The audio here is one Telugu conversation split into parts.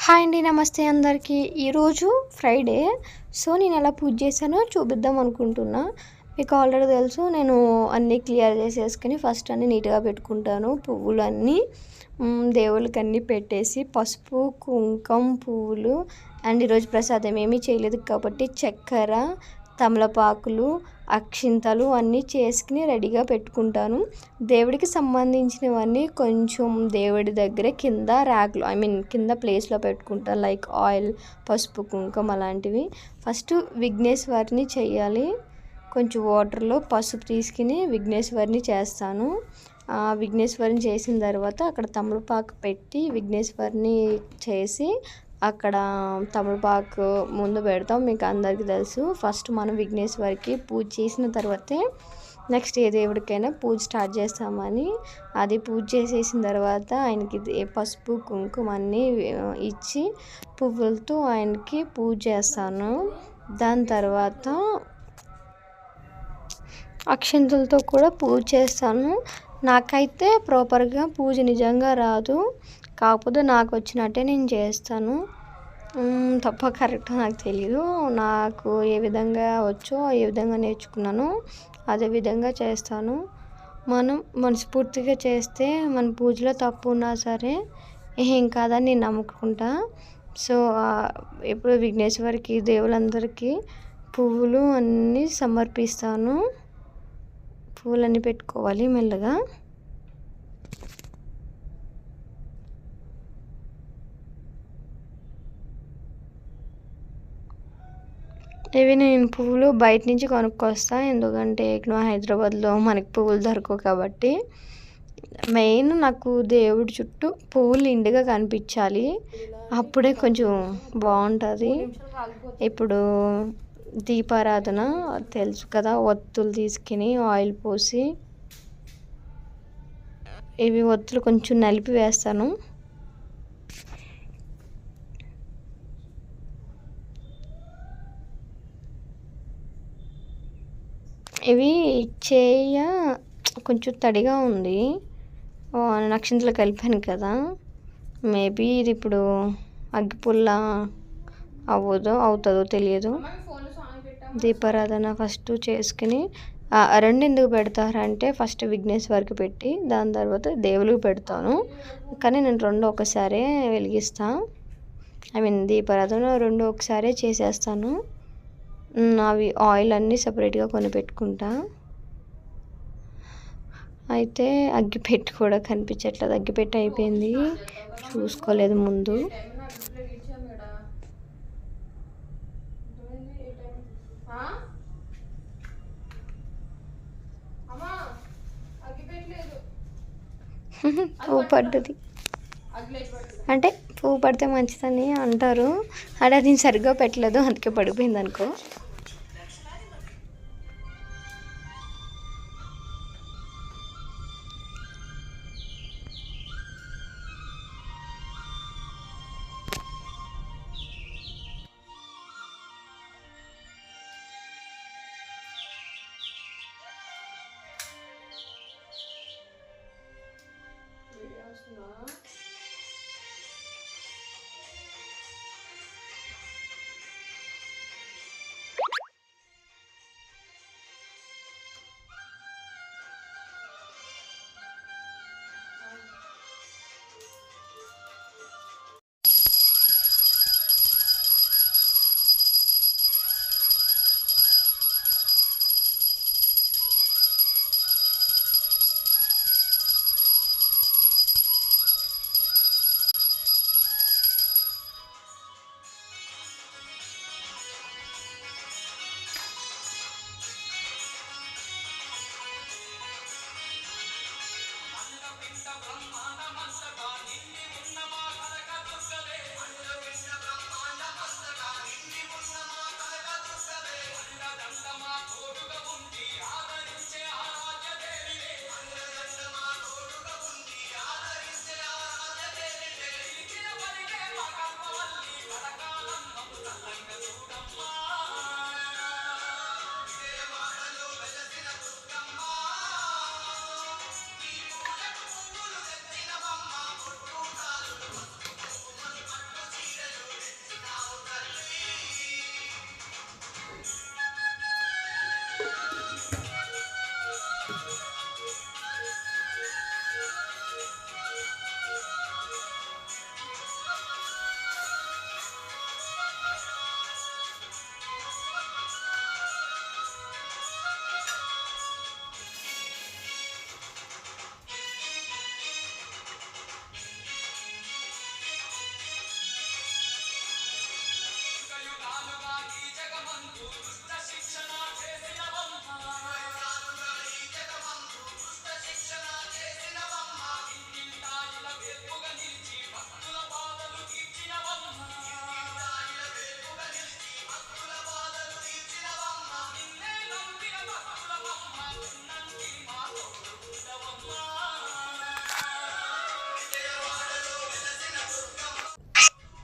హాయ్ అండి, నమస్తే అందరికీ. ఈరోజు ఫ్రైడే. సో నేను ఎలా పూజ చేశానో చూపిద్దాం అనుకుంటున్నా. మీకు ఆల్రెడీ తెలుసు, నేను అన్నీ క్లియర్ చేసేసుకుని ఫస్ట్ అన్నీ నీట్గా పెట్టుకుంటాను. పువ్వులన్నీ దేవుళ్ళకి అన్నీ పెట్టేసి పసుపు, కుంకుమ, పువ్వులు అండ్ ఈరోజు ప్రసాదం ఏమీ చేయలేదు కాబట్టి చక్కెర, తమలపాకులు, అక్షింతలు అన్నీ చేసుకుని రెడీగా పెట్టుకుంటాను. దేవుడికి సంబంధించినవన్నీ కొంచెం దేవుడి దగ్గర కింద ర్యాక్లో కింద ప్లేస్లో పెట్టుకుంటాను. లైక్ ఆయిల్, పసుపు, కుంకుమ అలాంటివి. ఫస్ట్ విఘ్నేశ్వరిని చేయాలి. కొంచెం వాటర్లో పసుపు తీసుకుని విఘ్నేశ్వరిని చేస్తాను. విఘ్నేశ్వరిని చేసిన తర్వాత అక్కడ తమలపాకు పెట్టి విఘ్నేశ్వరిని చేసి అక్కడ తమలపాకు ముందు పెడతాం. మీకు అందరికీ తెలుసు, ఫస్ట్ మనం విఘ్నేశ్వరికి పూజ చేసిన తర్వాతే నెక్స్ట్ ఏ దేవుడికైనా పూజ స్టార్ట్ చేస్తామని. అది పూజ చేసేసిన తర్వాత ఆయనకి పసుపు, కుంకుమ అన్నీ ఇచ్చి పువ్వులతో ఆయనకి పూజ చేస్తాను. దాని తర్వాత అక్షింతలతో కూడా పూజ చేస్తాను. నాకైతే ప్రాపర్గా పూజ నిజంగా రాదు, కాకపోతే నాకు వచ్చినట్టే నేను చేస్తాను. తప్ప కరెక్ట్గా నాకు తెలీదు. నాకు ఏ విధంగా వచ్చో ఏ విధంగా నేర్చుకున్నానో అదే విధంగా చేస్తాను. మనం మనస్ఫూర్తిగా చేస్తే మన పూజలో తప్పు ఉన్నా సరే ఏం కాదని నేను నమ్ముకుంటా. సో ఎప్పుడు విఘ్నేశ్వరికి దేవులందరికీ పువ్వులు అన్నీ సమర్పిస్తాను. పువ్వులన్నీ పెట్టుకోవాలి మెల్లగా. ఇవి నేను పువ్వులు బయట నుంచి కొనుక్కొస్తా, ఎందుకంటే ఇక్కడ హైదరాబాద్లో మనకి పువ్వులు దొరకవు కాబట్టి. మెయిన్ నాకు దేవుడి చుట్టూ పువ్వులు నిండుగా కనిపించాలి, అప్పుడే కొంచెం బాగుంటుంది. ఇప్పుడు దీపారాధన తెలుసు కదా, ఒత్తులు తీసుకుని ఆయిల్ పోసి ఇవి ఒత్తులు కొంచెం నలిపి వేస్తాను. ఇవి చేయ కొంచెం తడిగా ఉంది, నక్షత్రాలు కలిపాను కదా, మేబీ ఇది ఇప్పుడు అగ్గిపుల్ల అవుతుందో తెలియదు. దీపారాధన ఫస్ట్ చేసుకుని రెండు ఎందుకు పెడతారంటే ఫస్ట్ విఘ్నేశ్వరికి పెట్టి దాని తర్వాత దేవుడికి పెడతాను. కానీ నేను రెండు ఒకసారే వెలిగిస్తాను. దీపారాధన రెండు ఒకసారే చేసేస్తాను. అవి ఆయిల్ అన్నీ సపరేట్గా కొని పెట్టుకుంటా. అయితే అగ్గిపెట్టి కూడా కనిపించట్లేదు, అగ్గిపెట్టి అయిపోయింది, చూసుకోలేదు ముందు. పువ్వు పడ్డది అంటే పువ్వు పడితే మంచిదని అంటారు, అంటే అది సరిగ్గా పెట్టలేదు అందుకే పడిపోయింది అనుకో.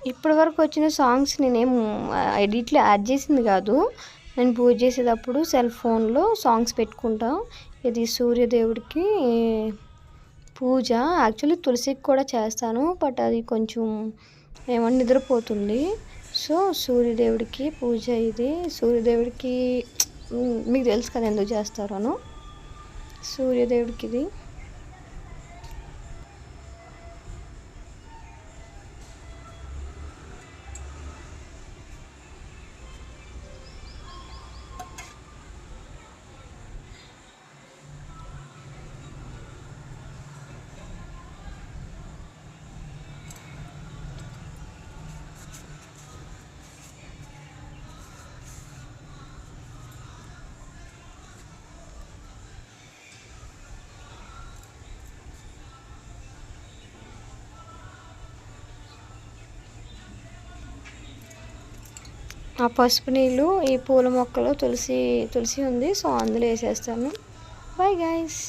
ఇప్పటి వరకు వచ్చిన సాంగ్స్ నేనేం ఎడిట్లో యాడ్ చేసింది కాదు. నేను పూజ చేసేటప్పుడు సెల్ ఫోన్లో సాంగ్స్ పెట్టుకుంటా. ఇది సూర్యదేవుడికి పూజ. యాక్చువల్లీ తులసికి కూడా చేస్తాను, బట్ అది కొంచెం ఏమన్నా నిద్రపోతుంది. సో సూర్యదేవుడికి పూజ. ఇది సూర్యదేవుడికి మీకు తెలుసు కదా ఎందుకు చేస్తారనో. సూర్యదేవుడికి ఇది ఆ పసుపు నీళ్ళు ఈ పూల మొక్కలో తులసి ఉంది, సో అందులో వేసేస్తాను. Bye guys.